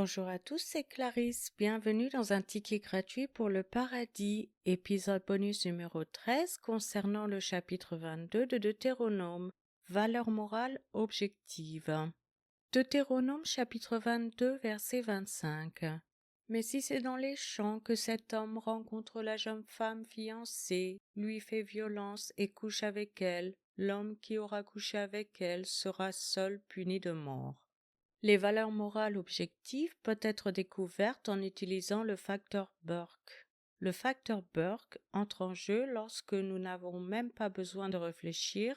Bonjour à tous, c'est Clarisse. Bienvenue dans un ticket gratuit pour le paradis, épisode bonus numéro 13 concernant le chapitre 22 de Deutéronome, valeur morale objective. Deutéronome chapitre 22 verset 25. Mais si c'est dans les champs que cet homme rencontre la jeune femme fiancée, lui fait violence et couche avec elle, l'homme qui aura couché avec elle sera seul puni de mort. Les valeurs morales objectives peuvent être découvertes en utilisant le facteur Burke. Le facteur Burke entre en jeu lorsque nous n'avons même pas besoin de réfléchir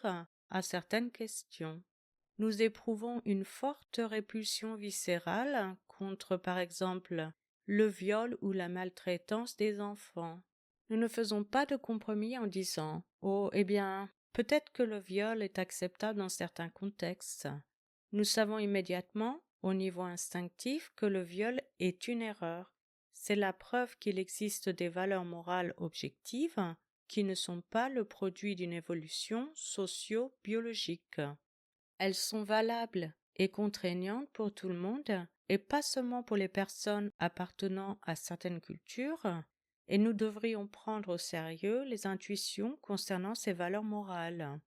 à certaines questions. Nous éprouvons une forte répulsion viscérale contre, par exemple, le viol ou la maltraitance des enfants. Nous ne faisons pas de compromis en disant « Oh, eh bien, peut-être que le viol est acceptable dans certains contextes ». Nous savons immédiatement, au niveau instinctif, que le viol est une erreur. C'est la preuve qu'il existe des valeurs morales objectives qui ne sont pas le produit d'une évolution socio-biologique. Elles sont valables et contraignantes pour tout le monde et pas seulement pour les personnes appartenant à certaines cultures, et nous devrions prendre au sérieux les intuitions concernant ces valeurs morales.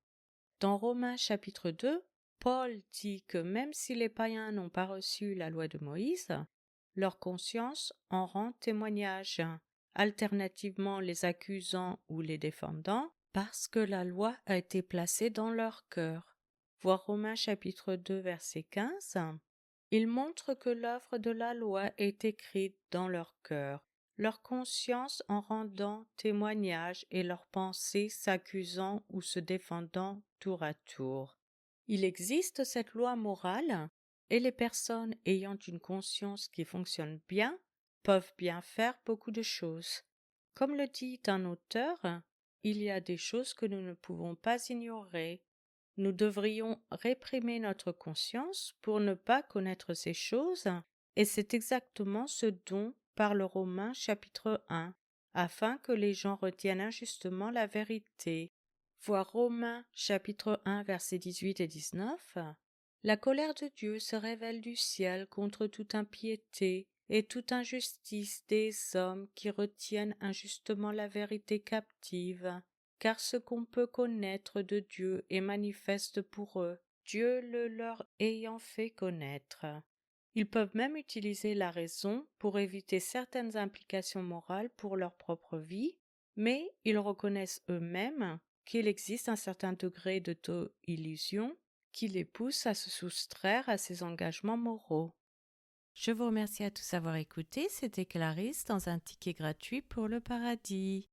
Dans Romains chapitre 2, Paul dit que même si les païens n'ont pas reçu la loi de Moïse, leur conscience en rend témoignage, alternativement les accusant ou les défendant, parce que la loi a été placée dans leur cœur. Voir Romains chapitre 2 verset 15. Il montre que l'œuvre de la loi est écrite dans leur cœur, leur conscience en rendant témoignage et leurs pensées s'accusant ou se défendant tour à tour. Il existe cette loi morale et les personnes ayant une conscience qui fonctionne bien peuvent bien faire beaucoup de choses. Comme le dit un auteur, il y a des choses que nous ne pouvons pas ignorer. Nous devrions réprimer notre conscience pour ne pas connaître ces choses, et c'est exactement ce dont parle Romains chapitre 1, afin que les gens retiennent injustement la vérité. Voir Romains chapitre 1 versets 18 et 19. La colère de Dieu se révèle du ciel contre toute impiété et toute injustice des hommes qui retiennent injustement la vérité captive, car ce qu'on peut connaître de Dieu est manifeste pour eux, Dieu le leur ayant fait connaître. Ils peuvent même utiliser la raison pour éviter certaines implications morales pour leur propre vie, mais ils reconnaissent eux-mêmes qu'il existe un certain degré d'auto-illusion qui les pousse à se soustraire à ces engagements moraux. Je vous remercie à tous d'avoir écouté. C'était Clarisse dans un ticket gratuit pour le paradis.